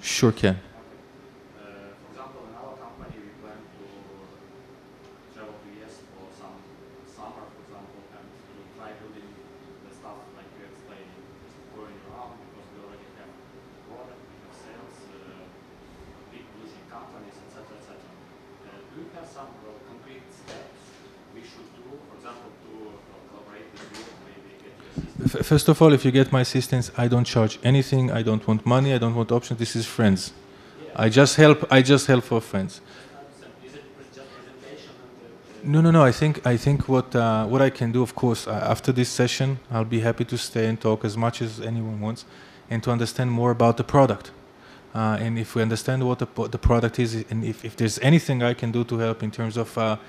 Sure can. For example, in our company, we plan to travel to US for some summer, for example, and to try building the stuff like you explained, just going around because we already have product, we have sales, big publishing companies, etc., etc. Do you have some concrete steps we should do, for example, to collaborate with you, maybe get your assistance? First of all, if you get my assistance, I don't charge anything. I don't want money. I don't want options. This is friends. I just help. I just help for friends. Is it just presentation? No. I think what I can do, of course, after this session, I'll be happy to stay and talk as much as anyone wants, and to understand more about the product. And if we understand what the product is, and if there's anything I can do to help in terms of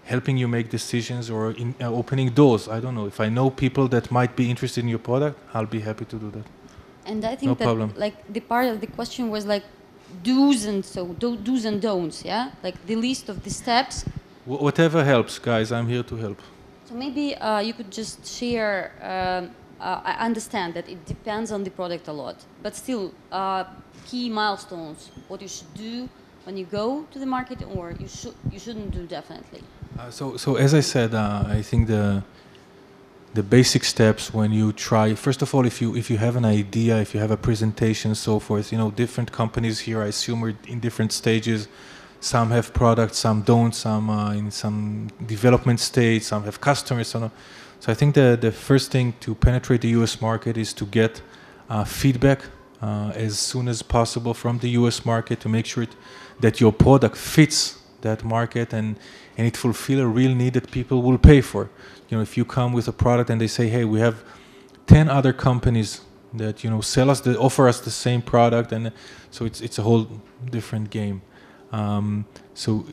helping you make decisions or in opening doors, I don't know. If I know people that might be interested in your product, I'll be happy to do that. And I think No that problem. like the part of the question was like do's and don'ts, yeah? Like the list of the steps. Whatever helps, guys. I'm here to help. So maybe you could just share, I understand that it depends on the product a lot, but still key milestones, what you should do when you go to the market or you shouldn't do definitely. So as I said, I think the basic steps when you try, first of all, if you have an idea, if you have a presentation and so forth, different companies here, I assume, are in different stages. Some have products, some don't, some in some development stage, some have customers. So I think the first thing to penetrate the US market is to get feedback as soon as possible from the US market to make sure that your product fits that market and it fulfill a real need that people will pay for. If you come with a product and they say, hey, we have 10 other companies that offer us the same product, and so it's a whole different game. So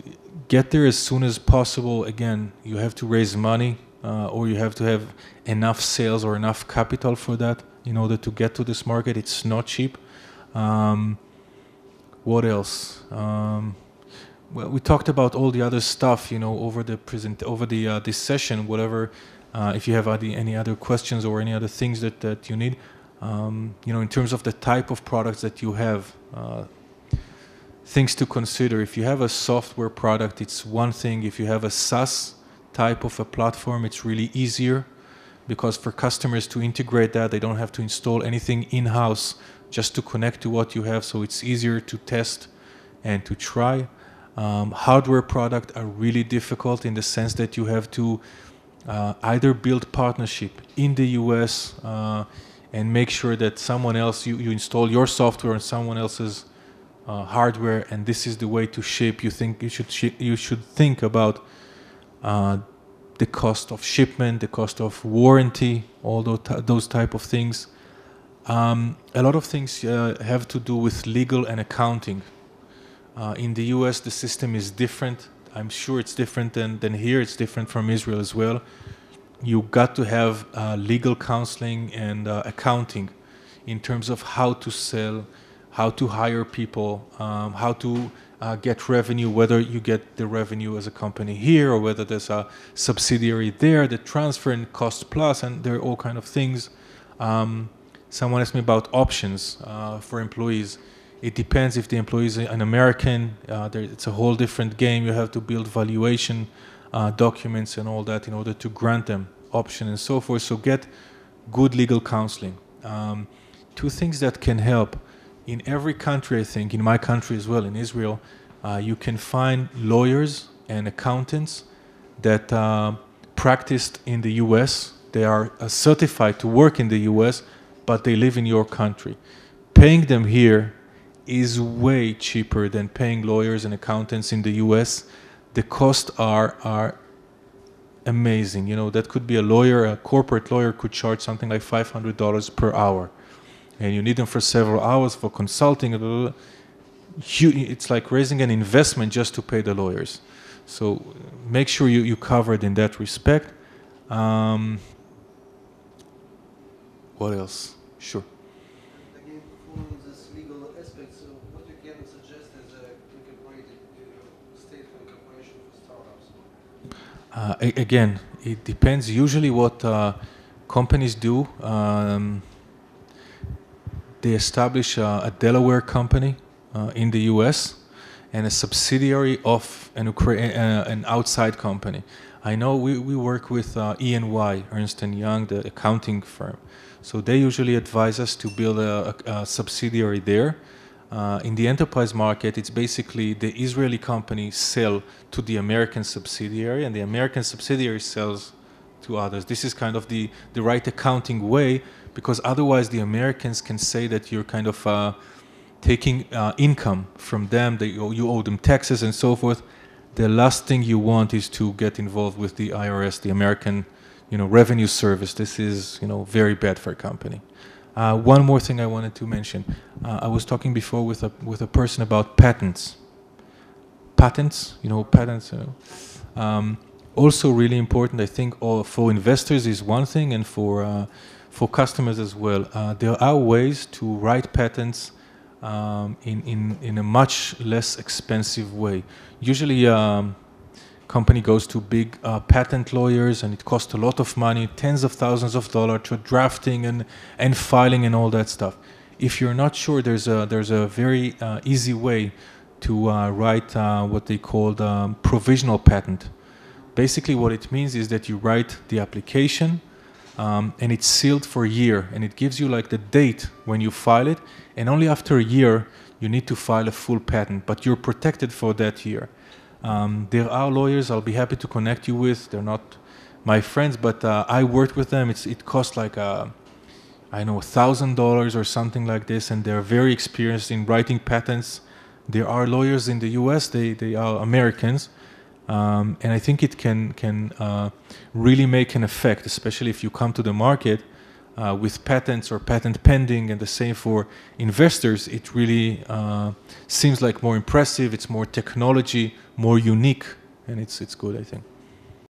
get there as soon as possible. Again, you have to raise money or you have to have enough sales or enough capital for that in order to get to this market. It's not cheap. What else? Well, we talked about all the other stuff, over this session. Whatever, if you have any other questions or any other things that you need, in terms of the type of products that you have, things to consider. If you have a software product, it's one thing. If you have a SaaS type of a platform, it's really easier because for customers to integrate that, they don't have to install anything in-house just to connect to what you have. So it's easier to test and to try. Hardware products are really difficult in the sense that you have to either build partnership in the US and make sure that someone else, you install your software on someone else's hardware, and this is the way to ship. You should think about the cost of shipment, the cost of warranty, all those type of things. A lot of things have to do with legal and accounting. In the US, the system is different. I'm sure it's different than here. It's different from Israel as well. You got to have legal counseling and accounting in terms of how to sell, how to hire people, how to get revenue, whether you get the revenue as a company here or whether there's a subsidiary there, the transfer and cost plus, and there are all kind of things. Someone asked me about options for employees. It depends if the employee is an American. It's a whole different game. You have to build valuation documents and all that in order to grant them option and so forth. So get good legal counseling. Two things that can help. In every country, I think, in my country as well, in Israel, you can find lawyers and accountants that practiced in the US. They are certified to work in the US, but they live in your country. Paying them here is way cheaper than paying lawyers and accountants in the US. The costs are amazing. That could be a corporate lawyer could charge something like $500 per hour. And you need them for several hours for consulting. It's like raising an investment just to pay the lawyers. So make sure you cover it in that respect. What else? Sure. Again, following this legal aspect, so what you can suggest as a incorporated state for incorporation for startups? Again, it depends. Usually what companies do, they establish a Delaware company in the US and a subsidiary of an outside company. I know we work with E&Y, Ernst & Young, the accounting firm. So they usually advise us to build a subsidiary there. In the enterprise market, it's basically the Israeli company sell to the American subsidiary, and the American subsidiary sells to others. This is kind of the right accounting way, because otherwise the Americans can say that you're kind of taking income from them, you owe them taxes and so forth. The last thing you want is to get involved with the IRS, the American, Revenue Service. This is, very bad for a company. One more thing I wanted to mention. I was talking before with a person about patents. Patents. Also really important, I think, for investors is one thing, and for customers as well. There are ways to write patents in a much less expensive way. Usually, company goes to big patent lawyers, and it costs a lot of money, tens of thousands of dollars to drafting and filing and all that stuff. If you're not sure, there's a very easy way to write what they call provisional patent. Basically, what it means is that you write the application, and it's sealed for a year, and it gives you like the date when you file it, and only after a year you need to file a full patent, but you're protected for that year. There are lawyers I'll be happy to connect you with. They're not my friends, but I worked with them. It costs like $1,000 or something like this, and they're very experienced in writing patents. There are lawyers in the US. They are Americans. And I think it can really make an effect, especially if you come to the market with patents or patent pending, and the same for investors. It really seems like more impressive. It's more technology, more unique, and it's good, I think.